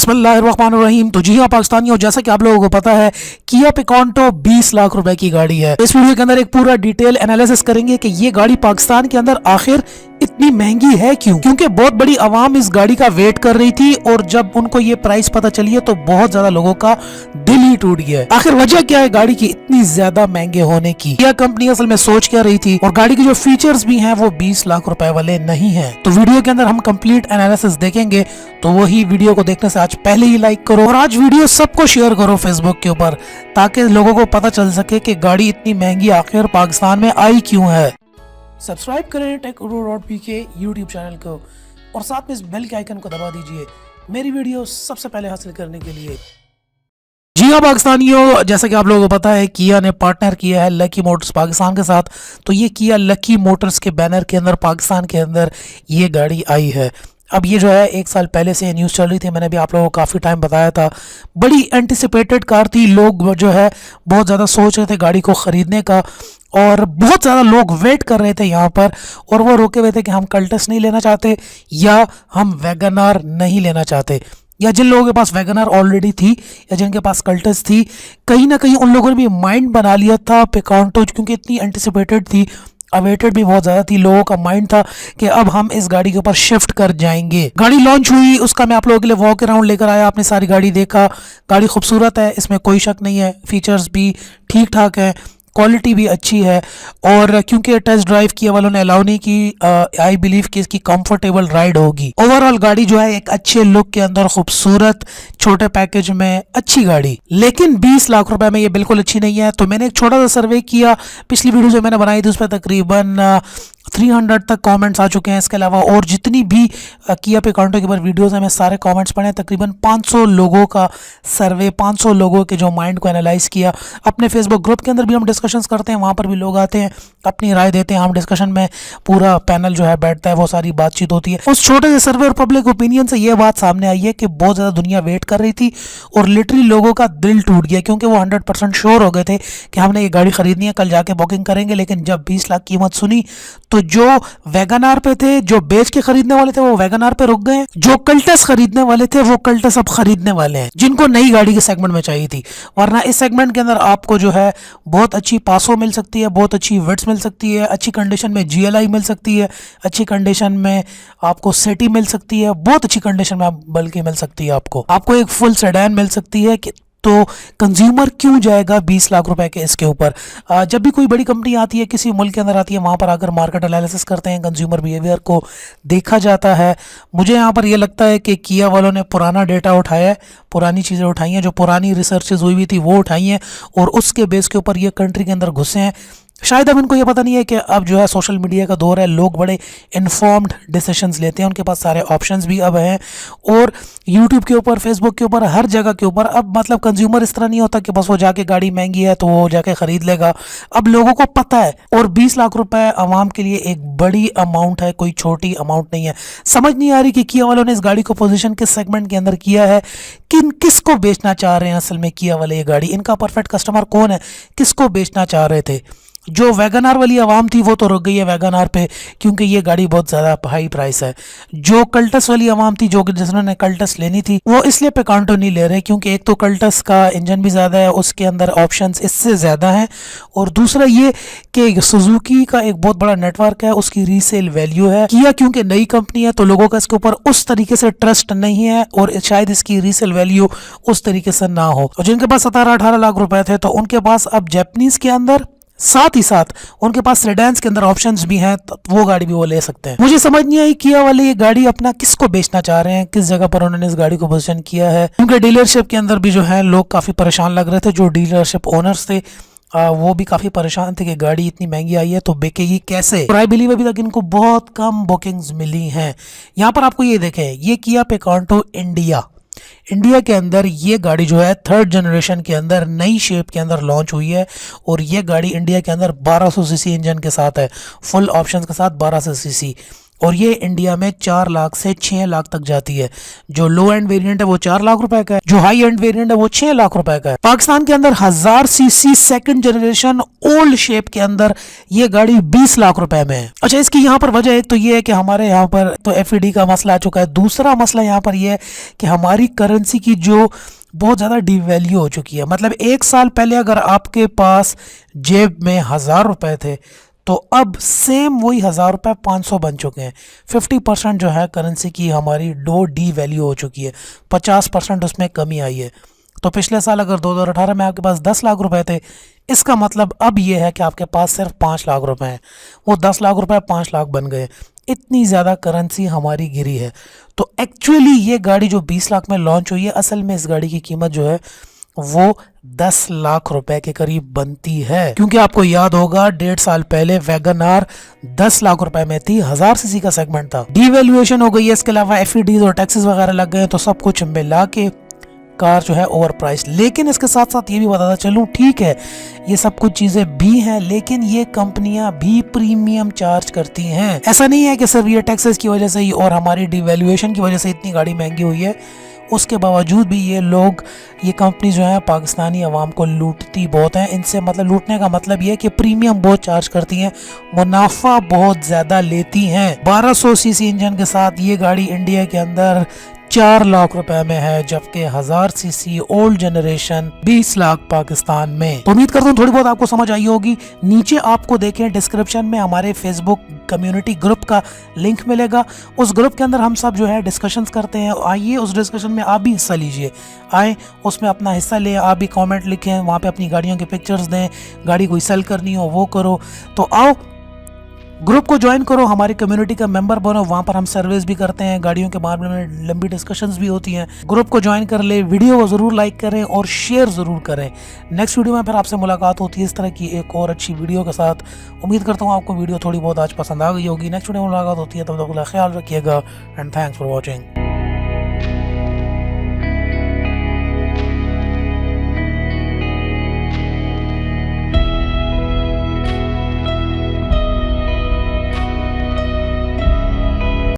बिस्मिल्लाहिर्रहमानिर्रहीम। तो जी हाँ पाकिस्तानियों, जैसा कि आप लोगों को पता है किया पिकांटो 20 लाख रुपए की गाड़ी है। इस वीडियो के अंदर एक पूरा डिटेल एनालिसिस करेंगे कि ये गाड़ी पाकिस्तान के अंदर आखिर इतनी महंगी है क्यों। क्योंकि बहुत बड़ी आवाम इस गाड़ी का वेट कर रही थी और जब उनको ये प्राइस पता चली है तो बहुत ज्यादा लोगों का दिल ही टूट गया है। आखिर वजह क्या है गाड़ी की इतनी ज्यादा महंगे होने की? किया कंपनी असल में सोच क्या रही थी और गाड़ी के जो फीचर्स भी हैं वो 20 लाख रुपए वाले नहीं है। तो वीडियो के अंदर हम कंप्लीट एनालिसिस देखेंगे, तो वही वीडियो को देखने से आज पहले ही लाइक करो और आज वीडियो सबको शेयर करो फेसबुक के ऊपर, ताकि लोगों को पता चल सके कि गाड़ी इतनी महंगी आखिर पाकिस्तान में आई क्यों है। सब्सक्राइब करें टेक.pk यूट्यूब चैनल को और साथ में इस बेल के आइकन को दबा दीजिए मेरी वीडियो सबसे पहले हासिल करने के लिए। जी हाँ पाकिस्तानियों, जैसा कि आप लोगों को पता है किया ने पार्टनर किया है लकी मोटर्स पाकिस्तान के साथ। तो ये किया लकी मोटर्स के बैनर के अंदर पाकिस्तान के अंदर ये गाड़ी आई है। अब ये जो है 1 साल पहले से न्यूज़ चल रही थी, मैंने भी आप लोगों को काफ़ी टाइम बताया था। बड़ी एंटिसिपेटेड कार थी, लोग जो है बहुत ज़्यादा सोच रहे थे गाड़ी को ख़रीदने का और बहुत ज़्यादा लोग वेट कर रहे थे यहाँ पर और वो रोके हुए थे कि हम कल्टस नहीं लेना चाहते या हम वैगनार नहीं लेना चाहते, या जिन लोगों के पास वैगनार ऑलरेडी थी या जिनके पास कल्टस थी, कहीं ना कहीं उन लोगों ने भी माइंड बना लिया था पिकांटो, क्योंकि इतनी एंटिसिपेटेड थी, अवेटेड भी बहुत ज़्यादा थी। लोगों का माइंड था कि अब हम इस गाड़ी के ऊपर शिफ्ट कर जाएंगे। गाड़ी लॉन्च हुई, उसका मैं आप लोगों के लिए वॉक अराउंड लेकर आया, आपने सारी गाड़ी देखा। गाड़ी खूबसूरत है, इसमें कोई शक नहीं है, फीचर्स भी ठीक ठाक है, क्वालिटी भी अच्छी है। और क्योंकि टेस्ट ड्राइव किया वालों ने अलाउ नहीं की, आई बिलीव कि इसकी कंफर्टेबल राइड होगी। ओवरऑल गाड़ी जो है एक अच्छे लुक के अंदर, खूबसूरत छोटे पैकेज में अच्छी गाड़ी, लेकिन 20 लाख रुपए में ये बिल्कुल अच्छी नहीं है। तो मैंने एक छोटा सा सर्वे किया, पिछली वीडियो जो मैंने बनाई थी उस पर तकरीबन 300 तक कमेंट्स आ चुके हैं। इसके अलावा और जितनी भी किया पिकांटो के ऊपर वीडियोस हैं, मैं सारे कमेंट्स पढ़े। तकरीबन 500 लोगों का सर्वे, 500 लोगों के जो माइंड को एनालाइज किया। अपने फेसबुक ग्रुप के अंदर भी हम डिस्कशंस करते हैं, वहाँ पर भी लोग आते हैं, अपनी राय देते हैं, हम डिस्कशन में पूरा पैनल जो है बैठता है, वो सारी बातचीत होती है। उस छोटे से सर्वे और पब्लिक ओपिनियन से ये बात सामने आई है कि बहुत ज़्यादा दुनिया वेट कर रही थी और लिटरली लोगों का दिल टूट गया, क्योंकि वो 100% श्योर हो गए थे कि हमने ये गाड़ी खरीदनी है, कल जाके बुकिंग करेंगे। लेकिन जब 20 लाख कीमत सुनी तो जो वैगनार पे थे, जो बेच के खरीदने वाले थे वो वैगनार पे रुक गए, जो कल्टस खरीदने वाले थे वो कल्टस अब खरीदने वाले हैं, जिनको नई गाड़ी के सेगमेंट में चाहिए थी। वरना इस सेगमेंट के अंदर आपको जो है बहुत अच्छी पासो मिल सकती है, बहुत अच्छी विड्स मिल सकती है, अच्छी कंडीशन में GLI मिल सकती है, अच्छी कंडीशन में आपको सिटी मिल सकती है, बहुत अच्छी कंडीशन में बल्कि मिल सकती है, आपको एक फुल सेडान मिल सकती है। तो कंज्यूमर क्यों जाएगा 20 लाख रुपए के इसके ऊपर? जब भी कोई बड़ी कंपनी आती है, किसी मुल्क के अंदर आती है, वहाँ पर आकर मार्केट एनालिसिस करते हैं, कंज्यूमर बिहेवियर को देखा जाता है। मुझे यहाँ पर ये लगता है कि किया वालों ने पुराना डेटा उठाया है, पुरानी चीज़ें उठाई हैं, जो पुरानी रिसर्चेज हुई थी वो उठाई हैं और उसके बेस के ऊपर ये कंट्री के अंदर घुसे हैं। शायद अब इनको ये पता नहीं है कि अब जो है सोशल मीडिया का दौर है, लोग बड़े इन्फॉर्म्ड डिसीजंस लेते हैं, उनके पास सारे ऑप्शंस भी अब हैं और यूट्यूब के ऊपर, फेसबुक के ऊपर, हर जगह के ऊपर अब मतलब कंज्यूमर इस तरह नहीं होता कि बस वो जाके गाड़ी महंगी है तो वो जाके ख़रीद लेगा। अब लोगों को पता है और 20 लाख रुपए आवाम के लिए एक बड़ी अमाउंट है, कोई छोटी अमाउंट नहीं है। समझ नहीं आ रही कि किया वालों ने इस गाड़ी को पोजीशन किस सेगमेंट के अंदर किया है, किसको बेचना चाह रहे हैं असल में किया वाले ये गाड़ी, इनका परफेक्ट कस्टमर कौन है, किसको बेचना चाह रहे थे। जो वैगनार वाली आवाम थी वो तो रुक गई है वैगनार पे, क्योंकि ये गाड़ी बहुत ज़्यादा हाई प्राइस है। जो कल्टस वाली आवाम थी, जो जिन्होंने कल्टस लेनी थी, वो इसलिए पिकांटो नहीं ले रहे क्योंकि एक तो कल्टस का इंजन भी ज़्यादा है, उसके अंदर ऑप्शंस इससे ज़्यादा हैं, और दूसरा ये कि सुजुकी का एक बहुत बड़ा नेटवर्क है, उसकी रीसेल वैल्यू है। किया क्योंकि नई कंपनी है तो लोगों का इसके ऊपर उस तरीके से ट्रस्ट नहीं है और शायद इसकी रीसेल वैल्यू उस तरीके से ना हो। और जिनके पास 17-18 लाख रुपए थे तो उनके पास अब जैपनीज़ के अंदर, साथ ही साथ उनके पास सेडान्स के अंदर ऑप्शंस भी हैं, तो वो गाड़ी भी वो ले सकते हैं। मुझे समझ नहीं आई किया वाले ये गाड़ी अपना किसको बेचना चाह रहे हैं, किस जगह पर उन्होंने इस गाड़ी को पोजीशन किया है। उनके डीलरशिप के अंदर भी जो है लोग काफ़ी परेशान लग रहे थे, जो डीलरशिप ओनर्स थे वो भी काफ़ी परेशान थे कि गाड़ी इतनी महंगी आई है तो बिकेगी कैसे। और आई बिलीव अभी तक इनको बहुत कम बुकिंग्स मिली हैं। यहाँ पर आपको ये देखें, ये किया पिकांटो इंडिया के अंदर ये गाड़ी जो है 3rd जनरेशन के अंदर नई शेप के अंदर लॉन्च हुई है और ये गाड़ी इंडिया के अंदर 1200 सीसी इंजन के साथ है, फुल ऑप्शंस के साथ 1200 सीसी। और ये इंडिया में 4 लाख से 6 लाख तक जाती है। जो लो एंड वेरिएंट है वो 4 लाख रुपए का है, जो हाई एंड वेरिएंट है वो 6 लाख रुपए का है। पाकिस्तान के अंदर 1000 CC second generation old shape के अंदर ये गाड़ी 20 लाख रुपए में है। अच्छा, इसकी यहाँ पर वजह एक तो ये है कि हमारे यहाँ पर तो FED का मसला आ चुका है। दूसरा मसला यहाँ पर यह है कि हमारी करेंसी की जो बहुत ज़्यादा डिवैल्यू हो चुकी है। मतलब 1 साल पहले अगर आपके पास जेब में 1000 रुपए थे तो अब सेम वही 1000 रुपये 500 बन चुके हैं। 50% जो है करेंसी की हमारी डी वैल्यू हो चुकी है, 50% उसमें कमी आई है। तो पिछले साल अगर 2018 में आपके पास 10 लाख रुपए थे, इसका मतलब अब ये है कि आपके पास सिर्फ 5 लाख रुपए हैं। वो 10 लाख रुपए 5 लाख बन गए। इतनी ज़्यादा करेंसी हमारी गिरी है। तो एक्चुअली ये गाड़ी जो 20 लाख में लॉन्च हुई है, असल में इस गाड़ी की कीमत जो है वो 10 लाख रुपए के करीब बनती है। क्योंकि आपको याद होगा 1.5 साल पहले वैगन आर 10 लाख रुपए में थी, 1000 सीसी का सेगमेंट था। डीवैल्यूएशन हो गई है, इसके अलावा FED और टैक्सेस वगैरह लग गए, तो सब कुछ मिला के कार जो है ओवर प्राइस। लेकिन इसके साथ साथ ये भी बताता चलूं, ठीक है ये सब कुछ चीजें भी हैं, लेकिन ये कंपनियां भी प्रीमियम चार्ज करती हैं। ऐसा नहीं है कि सिर्फ ये टैक्सेस की वजह से ही और हमारी डिवैल्यूएशन की वजह से इतनी गाड़ी महंगी हुई है। उसके बावजूद भी ये कंपनी जो है पाकिस्तानी अवाम को लूटती बहुत हैं। इनसे मतलब लूटने का मतलब ये है कि प्रीमियम बहुत चार्ज करती हैं, मुनाफा बहुत ज़्यादा लेती हैं। 1200 सीसी इंजन के साथ ये गाड़ी इंडिया के अंदर 4 लाख रुपए में है, जबकि 1000 CC old generation 20 lakh Pakistan में। तो उम्मीद करता हूँ थोड़ी बहुत आपको समझ आई होगी। नीचे आपको देखें डिस्क्रिप्शन में हमारे फेसबुक कम्युनिटी ग्रुप का लिंक मिलेगा। उस ग्रुप के अंदर हम सब जो है डिस्कशंस करते हैं। आइए उस डिस्कशन में आप भी हिस्सा लीजिए, आए उसमें अपना हिस्सा लें। आप भी कमेंट लिखें, वहाँ पे अपनी गाड़ियों के पिक्चर्स दें, गाड़ी कोई सेल करनी हो वो करो। तो आओ ग्रुप को ज्वाइन करो, हमारी कम्युनिटी का मेंबर बनो। वहाँ पर हम सर्विस भी करते हैं, गाड़ियों के बारे में लंबी डिस्कशंस भी होती हैं। ग्रुप को ज्वाइन कर ले, वीडियो को ज़रूर लाइक करें और शेयर ज़रूर करें। नेक्स्ट वीडियो में फिर आपसे मुलाकात होती है इस तरह की एक और अच्छी वीडियो के साथ। उम्मीद करता हूँ आपको वीडियो थोड़ी बहुत आज पसंद आ गई होगी। नेक्स्ट वीडियो में मुलाकात होती है, तब तक ख्याल रखिएगा एंड थैंक्स फॉर वॉचिंग।